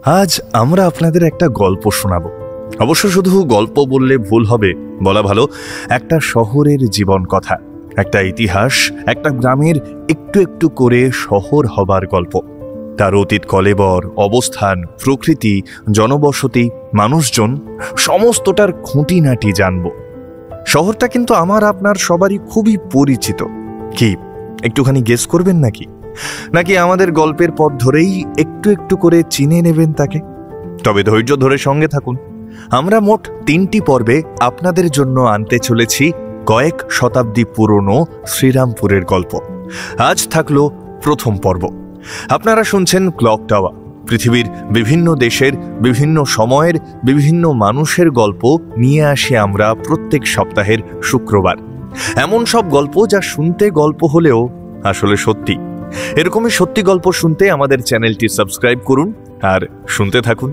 আজ আমরা আপনাদের একটা গল্প শোনাব। অবশ্য শুধু গল্প বললে ভুল হবে, বলা ভালো একটা শহরের জীবন কথা, একটা ইতিহাস, একটা গ্রামের একটু একটু করে শহর হবার গল্প। তার অতীত কলেবর, অবস্থান, প্রকৃতি, জনবসতি, মানুষজন, সমস্তটার খুঁটিনাটি জানব। শহরটা কিন্তু আমার আপনার সবারই খুবই পরিচিত। কি একটুখানি গেস করবেন নাকি আমাদের গল্পের পথ ধরেই একটু একটু করে চিনে নেবেন তাকে? তবে ধৈর্য ধরে সঙ্গে থাকুন। আমরা মোট 3টি পর্বে আপনাদের জন্য আনতে চলেছি কয়েক শতাব্দী পুরনো শ্রীরামপুরের গল্প। আজ থাকলো প্রথম পর্ব। আপনারা শুনছেন ক্লক টাওয়ার, পৃথিবীর বিভিন্ন দেশের বিভিন্ন সময়ের বিভিন্ন মানুষের গল্প নিয়ে আসি আমরা প্রত্যেক সপ্তাহের শুক্রবার। এমন সব গল্প যা শুনতে গল্প হলেও আসলে সত্যি। এরকমই সত্যি গল্প শুনতে আমাদের চ্যানেলটি সাবস্ক্রাইব করুন আর শুনতে থাকুন।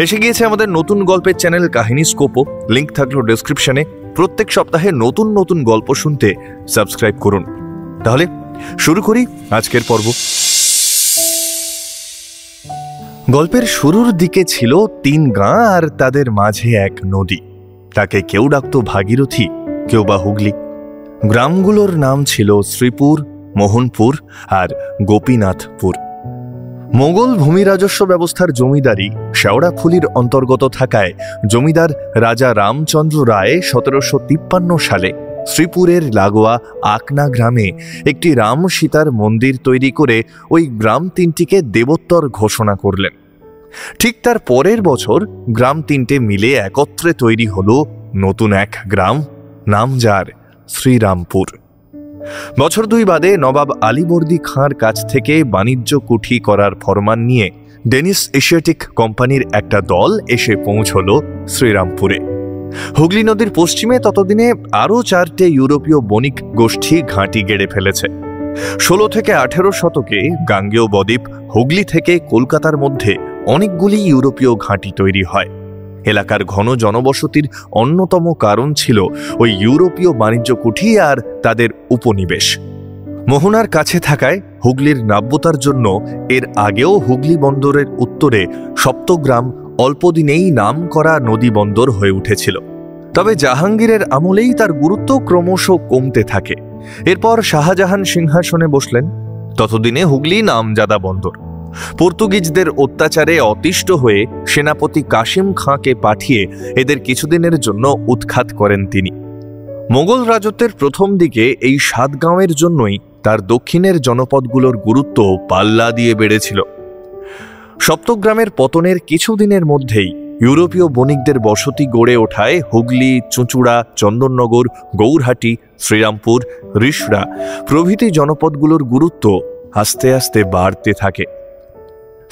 এসে গিয়েছে আমাদের নতুন গল্পের চ্যানেল কাহিনী স্কোপও, লিংক থাকলো ডেসক্রিপশনে। প্রত্যেক সপ্তাহে নতুন নতুন গল্প শুনতে সাবস্ক্রাইব করুন। তাহলে শুরু করি আজকের পর্ব। গল্পের শুরুর দিকে ছিল 3 গাঁ আর তাদের মাঝে এক নদী। তাকে কেউ ডাকতো ভাগীরথী, কেউ বা হুগলি। গ্রামগুলোর নাম ছিল শ্রীপুর, মোহনপুর আর গোপীনাথপুর। মোগল ভূমি রাজস্ব ব্যবস্থার জমিদারি শেওড়াফুলির অন্তর্গত থাকায় জমিদার রাজা রামচন্দ্র রায় 1753 সালে শ্রীপুরের লাগোয়া আকনা গ্রামে একটি রাম সীতার মন্দির তৈরি করে ওই গ্রাম 3টিকে দেবোত্তর ঘোষণা করলেন। ঠিক তার পরের বছর গ্রাম 3টে মিলে একত্রে তৈরি হলো নতুন এক গ্রাম, নাম যার শ্রীরামপুর। বছর 2 বাদে নবাব আলীবর্দী খাঁর কাছ থেকে বাণিজ্য কুঠি করার ফরমান নিয়ে ডেনিস এশিয়াটিক কোম্পানির একটা দল এসে পৌঁছল শ্রীরামপুরে। হুগলি নদীর পশ্চিমে ততদিনে আরও 4টে ইউরোপীয় বণিক গোষ্ঠী ঘাঁটি গেড়ে ফেলেছে। 16 থেকে 18 শতকে গাঙ্গেয় বদ্বীপ হুগলি থেকে কলকাতার মধ্যে অনেকগুলি ইউরোপীয় ঘাঁটি তৈরি হয়। এলাকার ঘন জনবসতির অন্যতম কারণ ছিল ওই ইউরোপীয় বাণিজ্য কুঠি আর তাদের উপনিবেশ। মোহনার কাছে থাকায় হুগলির নাব্যতার জন্য এর আগেও হুগলি বন্দরের উত্তরে সপ্তগ্রাম অল্পদিনেই নাম করা নদী বন্দর হয়ে উঠেছিল। তবে জাহাঙ্গীরের আমলেই তার গুরুত্ব ক্রমশ কমতে থাকে। এরপর শাহজাহান সিংহাসনে বসলেন। ততদিনে হুগলি নামজাদা বন্দর। পর্তুগিজদের অত্যাচারে অতিষ্ঠ হয়ে সেনাপতি কাশিম খাঁকে পাঠিয়ে এদের কিছুদিনের জন্য উৎখাত করেন তিনি। মোগল রাজত্বের প্রথম দিকে এই 7 গাঁওয়ের জন্যই তার দক্ষিণের জনপদগুলোর গুরুত্ব পাল্লা দিয়ে বেড়েছিল। সপ্তগ্রামের পতনের কিছুদিনের মধ্যেই ইউরোপীয় বণিকদের বসতি গড়ে ওঠায় হুগলি, চুঁচুড়া, চন্দননগর, গৌরহাটি, শ্রীরামপুর, রিষড়া প্রভৃতি জনপদগুলোর গুরুত্ব আস্তে আস্তে বাড়তে থাকে।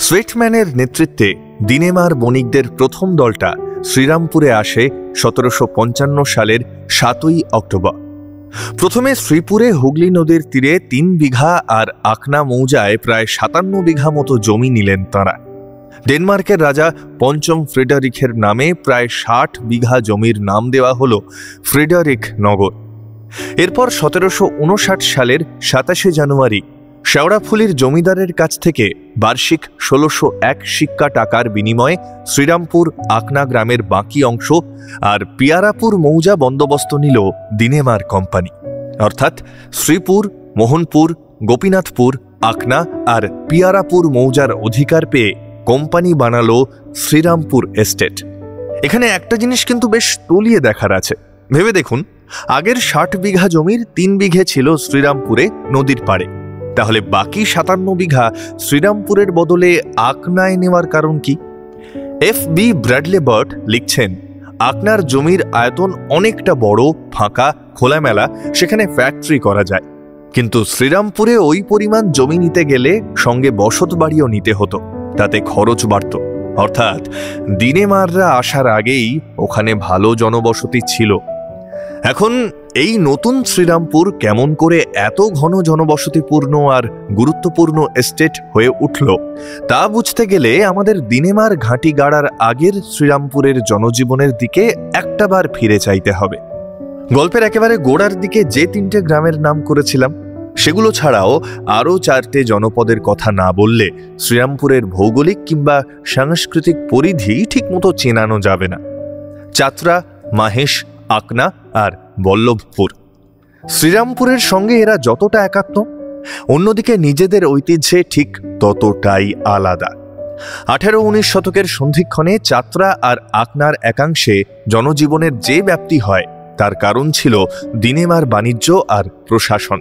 সোয়েটম্যানের নেতৃত্বে দিনেমার বণিকদের প্রথম দলটা শ্রীরামপুরে আসে 1755 সালের 7ই অক্টোবর। প্রথমে শ্রীপুরে হুগলি নদীর তীরে 3 বিঘা আর আকনা মৌজায় প্রায় 57 বিঘা মতো জমি নিলেন তাঁরা। ডেনমার্কের রাজা পঞ্চম ফ্রেডারিখের নামে প্রায় 60 বিঘা জমির নাম দেওয়া হল ফ্রেডারিক নগর। এরপর 1759 সালের 27 জানুয়ারি শেওড়াফুলির জমিদারের কাছ থেকে বার্ষিক 1601 সিক্কা টাকার বিনিময়ে শ্রীরামপুর আকনা গ্রামের বাকি অংশ আর পিয়ারাপুর মৌজা বন্দোবস্ত নিল দিনেমার কোম্পানি। অর্থাৎ শ্রীপুর, মোহনপুর, গোপীনাথপুর, আকনা আর পিয়ারাপুর মৌজার অধিকার পেয়ে কোম্পানি বানালো শ্রীরামপুর এস্টেট। এখানে একটা জিনিস কিন্তু বেশ তলিয়ে দেখার আছে। ভেবে দেখুন, আগের 60 বিঘা জমির 3 বিঘে ছিল শ্রীরামপুরে নদীর পাড়ে। তাহলে বাকি 57 বিঘা শ্রীরামপুরের বদলে আকনায় নেওয়ার কারণ কি? FB ব্র্যাডলে বার্ট লিখছেন, আকনার জমির আয়তন অনেকটা বড়, ফাঁকা, খোলামেলা, সেখানে ফ্যাক্টরি করা যায়। কিন্তু শ্রীরামপুরে ওই পরিমাণ জমি নিতে গেলে সঙ্গে বসত বাড়িও নিতে হতো, তাতে খরচ বাড়ত। অর্থাৎ দিনেমাররা আসার আগেই ওখানে ভালো জনবসতি ছিল। এখন এই নতুন শ্রীরামপুর কেমন করে এত ঘন জনবসতিপূর্ণ আর গুরুত্বপূর্ণ এস্টেট হয়ে উঠল তা বুঝতে গেলে আমাদের দিনেমার ঘাঁটি গাড়ার আগের শ্রীরামপুরের জনজীবনের দিকে একটাবার ফিরে চাইতে হবে। গল্পের একেবারে গোড়ার দিকে যে 3টে গ্রামের নাম করেছিলাম সেগুলো ছাড়াও আরও 4টে জনপদের কথা না বললে শ্রীরামপুরের ভৌগোলিক কিংবা সাংস্কৃতিক পরিধি ঠিকমতো চেনানো যাবে না। চাতরা, মাহেশ, আকনা আর বল্লভপুর। শ্রীরামপুরের সঙ্গে এরা যতটা একাত্ম, অন্যদিকে নিজেদের ঐতিহ্যে ঠিক ততটাই আলাদা। 18-19 শতকের সন্ধিক্ষণে চাতরা আর আকনার একাংশে জনজীবনের যে ব্যাপ্তি হয় তার কারণ ছিল দিনেমার বাণিজ্য আর প্রশাসন।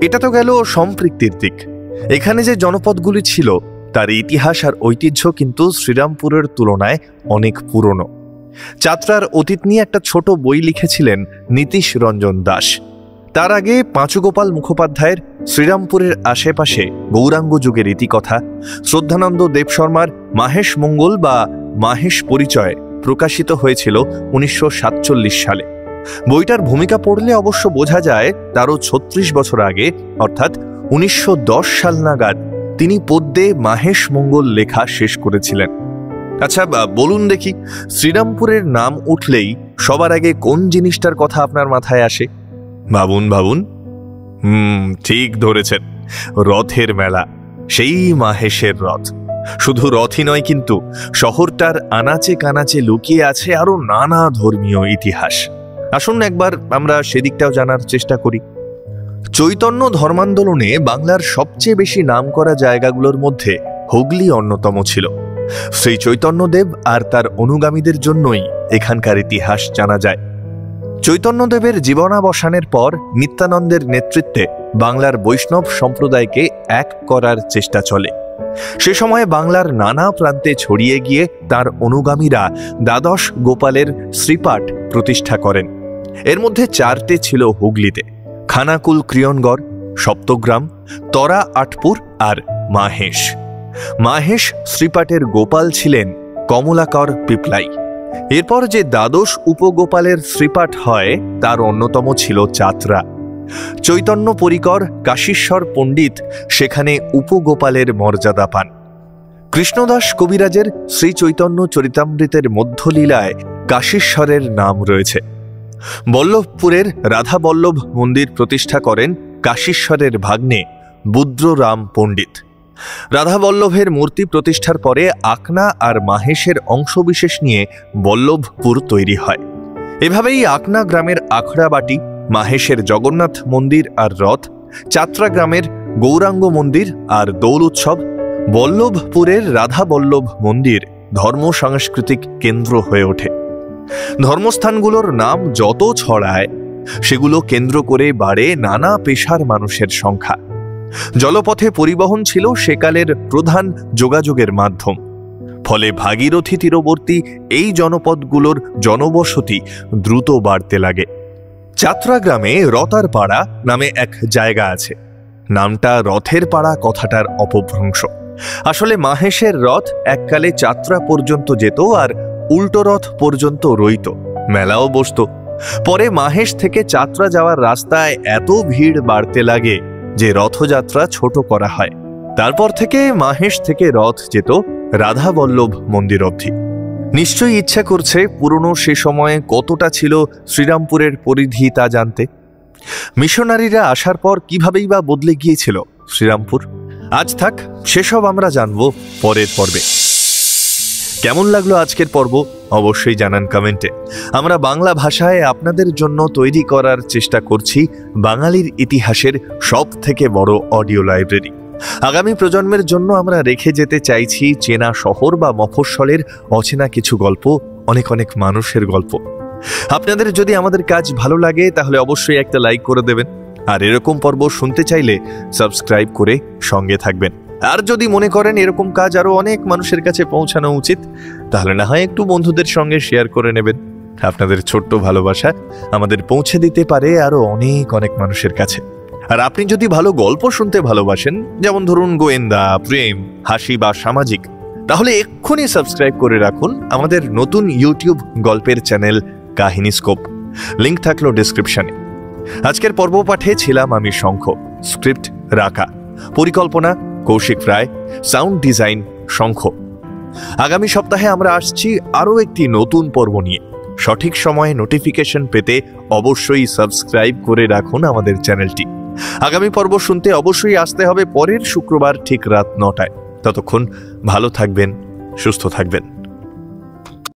এটা তো গেল সম্পৃক্তির দিক। এখানে যে জনপদগুলি ছিল তার ইতিহাস আর ঐতিহ্য কিন্তু শ্রীরামপুরের তুলনায় অনেক পুরনো। চাতরার অতীত নিয়ে একটা ছোট বই লিখেছিলেন নীতিশ রঞ্জন দাস। তার আগে পাঁচুগোপাল মুখোপাধ্যায়ের শ্রীরামপুরের আশেপাশে গৌরাঙ্গ যুগের ইতিকথা, শ্রদ্ধানন্দ দেবশর্মার মাহেশ মঙ্গল বা মাহেশ পরিচয় প্রকাশিত হয়েছিল 1947 সালে। বইটার ভূমিকা পড়লে অবশ্য বোঝা যায় তারও 36 বছর আগে, অর্থাৎ 1910 সাল নাগাদ তিনি পদ্যে মাহেশ মঙ্গল লেখা শেষ করেছিলেন। আচ্ছা বলুন দেখি, শ্রীরামপুরের নাম উঠলেই সবার আগে কোন জিনিসটার কথা আপনার মাথায় আসে? ভাবুন ভাবুন। ঠিক ধরেছেন, রথের মেলা, সেই মাহেশের রথ। শুধু রথই নয়, কিন্তু শহরটার আনাচে কানাচে লুকিয়ে আছে আরো নানা ধর্মীয় ইতিহাস। আসুন একবার আমরা সেদিকটাও জানার চেষ্টা করি। চৈতন্য ধর্মান্দোলনে বাংলার সবচেয়ে বেশি নামকরা জায়গাগুলোর মধ্যে হুগলি অন্যতম ছিল। শ্রী চৈতন্যদেব আর তার অনুগামীদের জন্যই এখানকার ইতিহাস জানা যায়। চৈতন্যদেবের জীবনাবসানের পর নিত্যানন্দের নেতৃত্বে বাংলার বৈষ্ণব সম্প্রদায়কে এক করার চেষ্টা চলে। সে সময় বাংলার নানা প্রান্তে ছড়িয়ে গিয়ে তার অনুগামীরা দ্বাদশ গোপালের শ্রীপাঠ প্রতিষ্ঠা করেন। এর মধ্যে 4টে ছিল হুগলিতে: খানাকুল ক্রিয়নগড়, সপ্তগ্রাম, তরা আটপুর আর মাহেশ। মাহেশ শ্রীপাঠের গোপাল ছিলেন কমলাকর পিপলাই। এরপর যে দ্বাদশ উপগোপালের শ্রীপাঠ হয় তার অন্যতম ছিল চাতরা। চৈতন্য পরিকর কাশীশ্বর পণ্ডিত সেখানে উপগোপালের মর্যাদা পান। কৃষ্ণদাস কবিরাজের শ্রী চৈতন্য চরিতামৃতের মধ্যলীলায় কাশীশ্বরের নাম রয়েছে। বল্লভপুরের রাধা বল্লভ মন্দির প্রতিষ্ঠা করেন কাশীশ্বরের ভাগ্নে বুদ্ররাম পণ্ডিত। রাধা বল্লভের মূর্তি প্রতিষ্ঠার পরে আকনা আর মাহেশের অংশবিশেষ নিয়ে বল্লভপুর তৈরি হয়। এভাবেই আকনা গ্রামের আখড়াবাটি, মাহেশের জগন্নাথ মন্দির আর রথ, চাতরা গ্রামের গৌরাঙ্গ মন্দির আর দৌল উৎসব, বল্লভপুরের রাধা বল্লভ মন্দির ধর্ম সাংস্কৃতিক কেন্দ্র হয়ে ওঠে। ধর্মস্থানগুলোর নাম যত ছড়ায় সেগুলো কেন্দ্র করে বাড়ে নানা পেশার মানুষের সংখ্যা। জলপথে পরিবহন ছিল সেকালের প্রধান যোগাযোগের মাধ্যম। ফলে ভাগীরথী তীরবর্তী এই জনপদগুলোর জনবসতি দ্রুত বাড়তে লাগে। চাতরা গ্রামে রতার পাড়া নামে এক জায়গা আছে। নামটা রথের পাড়া কথাটার অপভ্রংশ। আসলে মাহেশের রথ এককালে চাতরা পর্যন্ত যেত আর উল্টো রথ পর্যন্ত রইত, মেলাও বসত। পরে মাহেশ থেকে চাতরা যাওয়ার রাস্তায় এত ভিড় বাড়তে লাগে যে রথযাত্রা ছোট করা হয়। তারপর থেকে মাহেশ থেকে রথ যেত রাধা বল্লভ মন্দির অবধি। নিশ্চয়ই ইচ্ছা করছে পুরনো সে সময়ে কতটা ছিল শ্রীরামপুরের পরিধি তা জানতে। মিশনারিরা আসার পর কিভাবেই বা বদলে গিয়েছিল শ্রীরামপুর। আজ থাক, সেসব আমরা জানবো পরের পর্বে। কেমন লাগলো আজকের পর্ব অবশ্যই জানান কমেন্টে। আমরা বাংলা ভাষায় আপনাদের জন্য তৈরি করার চেষ্টা করছি বাঙালির ইতিহাসের সব থেকে বড় অডিও লাইব্রেরি। আগামী প্রজন্মের জন্য আমরা রেখে যেতে চাইছি চেনা শহর বা মফস্বলের অচেনা কিছু গল্প, অনেক অনেক মানুষের গল্প। আপনাদের যদি আমাদের কাজ ভালো লাগে তাহলে অবশ্যই একটা লাইক করে দেবেন, আর এরকম পর্ব শুনতে চাইলে সাবস্ক্রাইব করে সঙ্গে থাকবেন। আর যদি মনে করেন এরকম কাজ আরো অনেক মানুষের কাছে পৌঁছানো উচিত, তাহলে না হয় একটু বন্ধুদের সঙ্গে শেয়ার করে নেবেন। আপনাদের ছোট্ট ভালোবাসা আমাদের পৌঁছে দিতে পারে আরো অনেক অনেক মানুষের কাছে। আর আপনি যদি ভালো গল্প শুনতে ভালোবাসেন, যেমন ধরুন গোয়েন্দা, প্রেম, হাসি বা সামাজিক, তাহলে এক্ষুনি সাবস্ক্রাইব করে রাখুন আমাদের নতুন ইউটিউব গল্পের চ্যানেল কাহিনীস্কোপ। লিংক থাকলো ডেসক্রিপশনে। আজকের পর্ব পাঠে ছিলাম আমি শঙ্খ, স্ক্রিপ্ট রাকা, পরিকল্পনা কৌশিক রায়, সাউন্ড ডিজাইন শঙ্খ। আগামী সপ্তাহে আমরা আসছি আরও একটি নতুন পর্ব নিয়ে। সঠিক সময়ে নোটিফিকেশন পেতে অবশ্যই সাবস্ক্রাইব করে রাখুন আমাদের চ্যানেলটি। আগামী পর্ব শুনতে অবশ্যই আসতে হবে পরের শুক্রবার ঠিক রাত 9টায়। ততক্ষণ ভালো থাকবেন, সুস্থ থাকবেন।